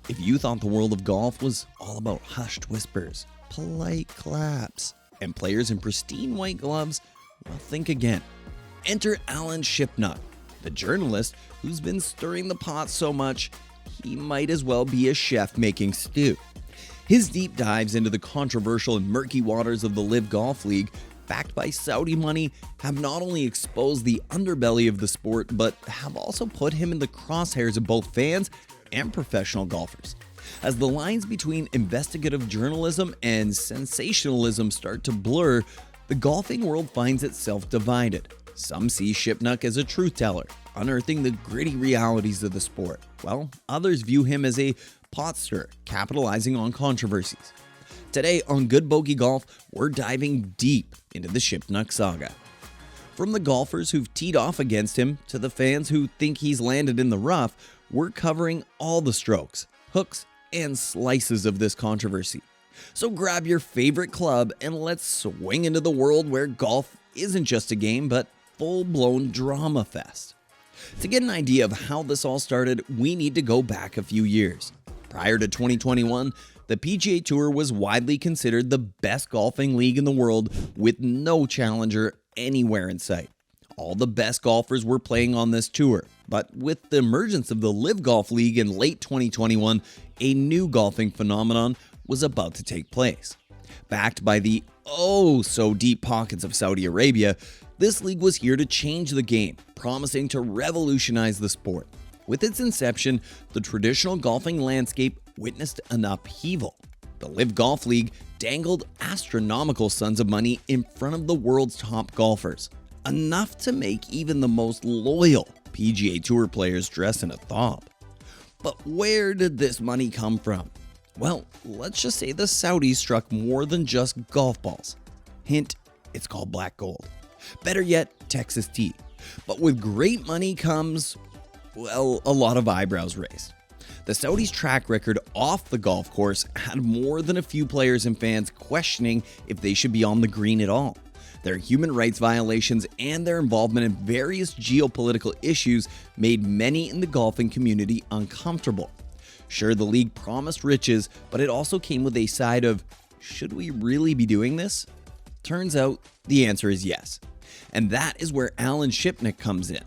If you thought the world of golf was all about hushed whispers, polite claps, and players in pristine white gloves, well, think again. Enter Alan Shipnuck, the journalist who's been stirring the pot so much he might as well be a chef making stew. His deep dives into the controversial and murky waters of the LIV Golf League, backed by Saudi money, have not only exposed the underbelly of the sport, but have also put him in the crosshairs of both fans and professional golfers. As the lines between investigative journalism and sensationalism start to blur, the golfing world finds itself divided. Some see Shipnuck as a truth teller, unearthing the gritty realities of the sport, while others view him as a pot stirrer, capitalizing on controversies. Today on Good Bogey Golf, we're diving deep into the Shipnuck saga. From the golfers who've teed off against him to the fans who think he's landed in the rough, we're covering all the strokes, hooks, and slices of this controversy. So grab your favorite club and let's swing into the world where golf isn't just a game, but full-blown drama fest. To get an idea of how this all started, we need to go back a few years. Prior to 2021, the PGA Tour was widely considered the best golfing league in the world, with no challenger anywhere in sight. All the best golfers were playing on this tour, but with the emergence of the LIV Golf League in late 2021, a new golfing phenomenon was about to take place. Backed by the oh-so-deep pockets of Saudi Arabia, this league was here to change the game, promising to revolutionize the sport. With its inception, the traditional golfing landscape witnessed an upheaval. The LIV Golf League dangled astronomical sums of money in front of the world's top golfers, enough to make even the most loyal PGA Tour players dress in a thong. But where did this money come from? Well, let's just say the Saudis struck more than just golf balls. Hint, it's called black gold. Better yet, Texas tea. But with great money comes, well, a lot of eyebrows raised. The Saudis' track record off the golf course had more than a few players and fans questioning if they should be on the green at all. Their human rights violations and their involvement in various geopolitical issues made many in the golfing community uncomfortable. Sure, the league promised riches, but it also came with a side of, should we really be doing this? Turns out the answer is yes. And that is where Alan Shipnuck comes in.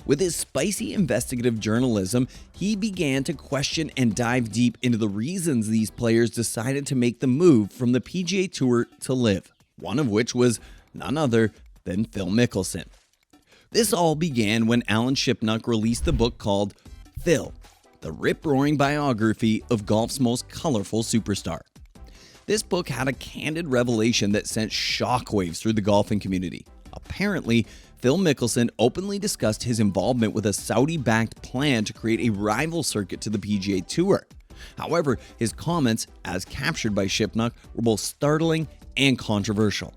With his spicy investigative journalism, he began to question and dive deep into the reasons these players decided to make the move from the PGA Tour to LIV, one of which was none other than Phil Mickelson. This all began when Alan Shipnuck released the book called Phil, the rip-roaring biography of golf's most colorful superstar. This book had a candid revelation that sent shockwaves through the golfing community. Apparently, Phil Mickelson openly discussed his involvement with a Saudi-backed plan to create a rival circuit to the PGA Tour. However, his comments, as captured by Shipnuck, were both startling and controversial.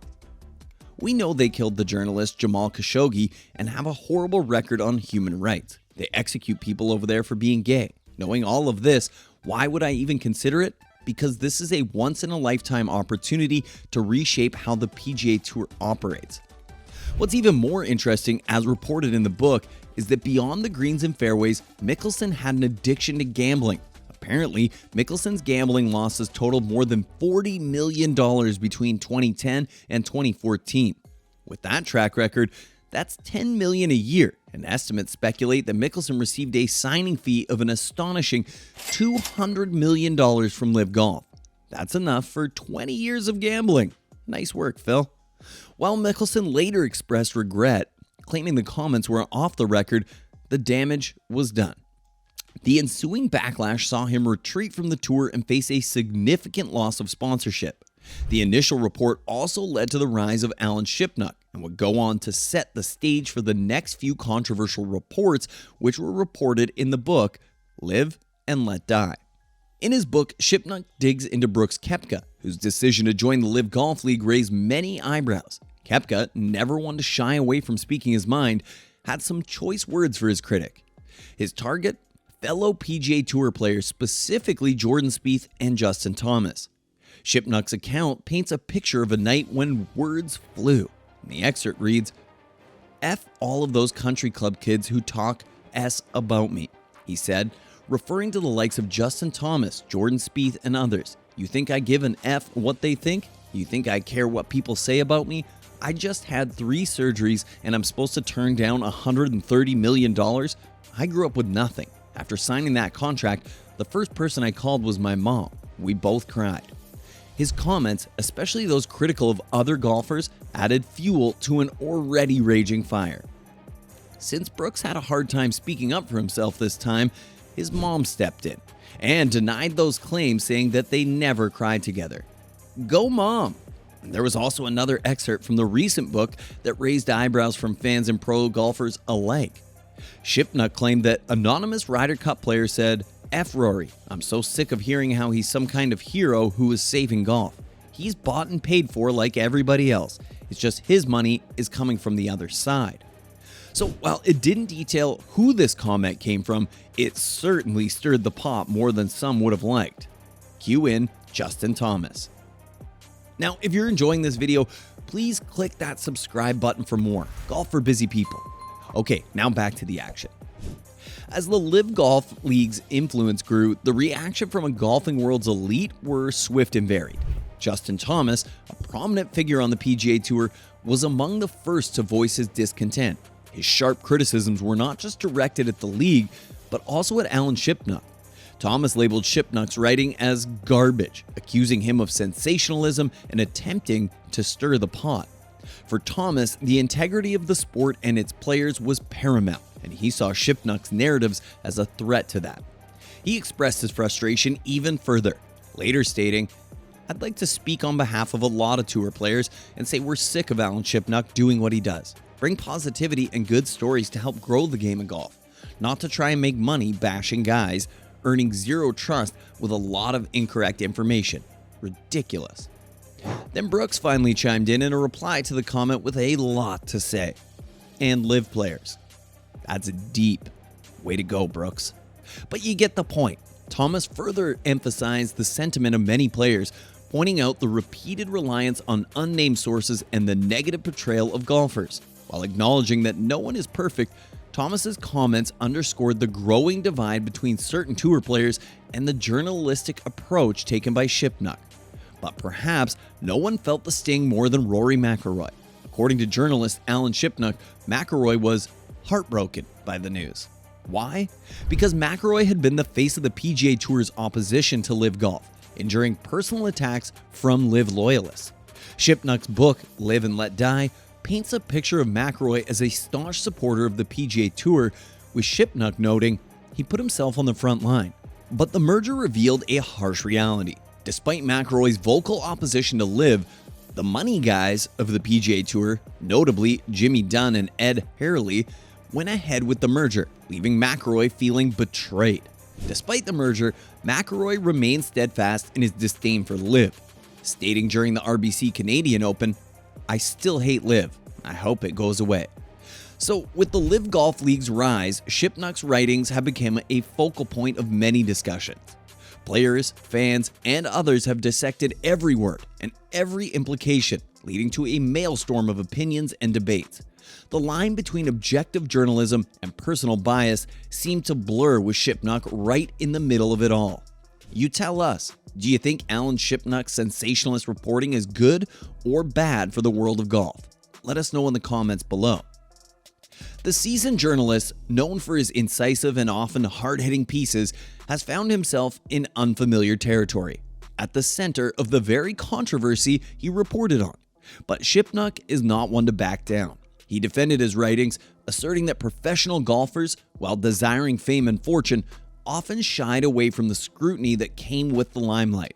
We know they killed the journalist Jamal Khashoggi and have a horrible record on human rights. They execute people over there for being gay. Knowing all of this, why would I even consider it? Because this is a once-in-a-lifetime opportunity to reshape how the PGA Tour operates. What's even more interesting, as reported in the book, is that beyond the greens and fairways, Mickelson had an addiction to gambling. Apparently, Mickelson's gambling losses totaled more than $40 million between 2010 and 2014. With that track record, that's $10 million a year, and estimates speculate that Mickelson received a signing fee of an astonishing $200 million from LIV Golf. That's enough for 20 years of gambling. Nice work, Phil. While Mickelson later expressed regret, claiming the comments were off the record, the damage was done. The ensuing backlash saw him retreat from the tour and face a significant loss of sponsorship. The initial report also led to the rise of Alan Shipnuck and would go on to set the stage for the next few controversial reports, which were reported in the book Liv and Let Die. In his book, Shipnuck digs into Brooks Koepka, whose decision to join the LIV Golf League raised many eyebrows. Koepka, never one to shy away from speaking his mind, had some choice words for his critic. His target? Fellow PGA Tour players, specifically Jordan Spieth and Justin Thomas. Shipnuck's account paints a picture of a night when words flew. The excerpt reads, "F all of those country club kids who talk S about me," he said, referring to the likes of Justin Thomas, Jordan Spieth, and others. You think I give an F what they think? You think I care what people say about me? I just had 3 surgeries and I'm supposed to turn down $130 million? I grew up with nothing. After signing that contract, the first person I called was my mom. We both cried. His comments, especially those critical of other golfers, added fuel to an already raging fire. Since Brooks had a hard time speaking up for himself this time, his mom stepped in and denied those claims, saying that they never cried together. Go mom! There was also another excerpt from the recent book that raised eyebrows from fans and pro golfers alike. Shipnuck claimed that anonymous Ryder Cup player said, "F Rory, I'm so sick of hearing how he's some kind of hero who is saving golf. He's bought and paid for like everybody else. It's just his money is coming from the other side." So while it didn't detail who this comment came from, it certainly stirred the pot more than some would have liked. Cue in Justin Thomas. Now, if you're enjoying this video, please click that subscribe button for more. Golf for busy people. Okay, now back to the action. As the LIV Golf League's influence grew, the reaction from a golfing world's elite were swift and varied. Justin Thomas, a prominent figure on the PGA Tour, was among the first to voice his discontent. His sharp criticisms were not just directed at the league, but also at Alan Shipnuck. Thomas labeled Shipnuck's writing as garbage, accusing him of sensationalism and attempting to stir the pot. For Thomas, the integrity of the sport and its players was paramount, and he saw Shipnuck's narratives as a threat to that. He expressed his frustration even further, later stating, "I'd like to speak on behalf of a lot of tour players and say we're sick of Alan Shipnuck doing what he does. Bring positivity and good stories to help grow the game of golf, not to try and make money bashing guys, earning zero trust with a lot of incorrect information. Ridiculous." Then Brooks finally chimed in a reply to the comment with a lot to say. "And LIV players." That's a deep. Way to go, Brooks. But you get the point. Thomas further emphasized the sentiment of many players, pointing out the repeated reliance on unnamed sources and the negative portrayal of golfers. While acknowledging that no one is perfect, Thomas's comments underscored the growing divide between certain tour players and the journalistic approach taken by Shipnuck. But perhaps no one felt the sting more than Rory McIlroy. According to journalist Alan Shipnuck, McIlroy was heartbroken by the news. Why? Because McIlroy had been the face of the PGA Tour's opposition to LIV Golf, enduring personal attacks from LIV loyalists. Shipnuck's book, Liv and Let Die, paints a picture of McIlroy as a staunch supporter of the PGA Tour, with Shipnuck noting he put himself on the front line. But the merger revealed a harsh reality. Despite McIlroy's vocal opposition to LIV, the money guys of the PGA Tour, notably Jimmy Dunn and Ed Hurley, went ahead with the merger, leaving McIlroy feeling betrayed. Despite the merger, McIlroy remained steadfast in his disdain for LIV, stating during the RBC Canadian Open, "I still hate LIV. I hope it goes away." So, with the LIV Golf League's rise, Shipnuck's writings have become a focal point of many discussions. Players, fans, and others have dissected every word and every implication, leading to a maelstrom of opinions and debates. The line between objective journalism and personal bias seemed to blur with Shipnuck right in the middle of it all. You tell us, do you think Alan Shipnuck's sensationalist reporting is good or bad for the world of golf? Let us know in the comments below. The seasoned journalist, known for his incisive and often hard-hitting pieces, has found himself in unfamiliar territory, at the center of the very controversy he reported on. But Shipnuck is not one to back down. He defended his writings, asserting that professional golfers, while desiring fame and fortune, often shied away from the scrutiny that came with the limelight.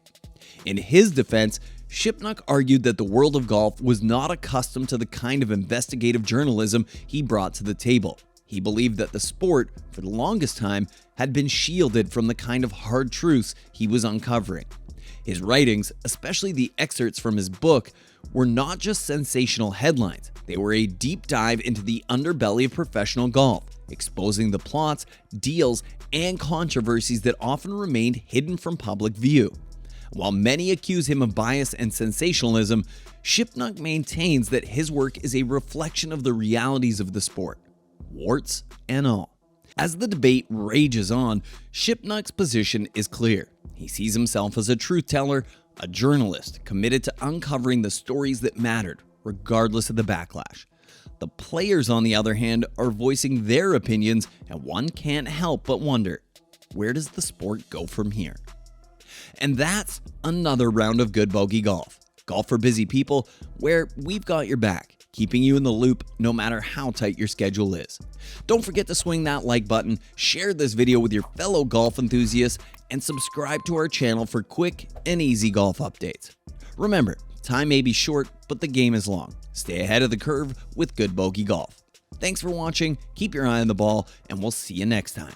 In his defense, Shipnuck argued that the world of golf was not accustomed to the kind of investigative journalism he brought to the table. He believed that the sport, for the longest time, had been shielded from the kind of hard truths he was uncovering. His writings, especially the excerpts from his book, were not just sensational headlines. They were a deep dive into the underbelly of professional golf, exposing the plots, deals, and controversies that often remained hidden from public view. While many accuse him of bias and sensationalism, Shipnuck maintains that his work is a reflection of the realities of the sport, warts and all. As the debate rages on, Shipnuck's position is clear. He sees himself as a truth teller, a journalist committed to uncovering the stories that mattered, regardless of the backlash. The players, on the other hand, are voicing their opinions, and one can't help but wonder, where does the sport go from here? And that's another round of Good Bogey Golf. Golf for busy people, where we've got your back, keeping you in the loop no matter how tight your schedule is. Don't forget to swing that like button, share this video with your fellow golf enthusiasts, and subscribe to our channel for quick and easy golf updates. Remember, time may be short, but the game is long. Stay ahead of the curve with Good Bogey Golf. Thanks for watching, keep your eye on the ball, and we'll see you next time.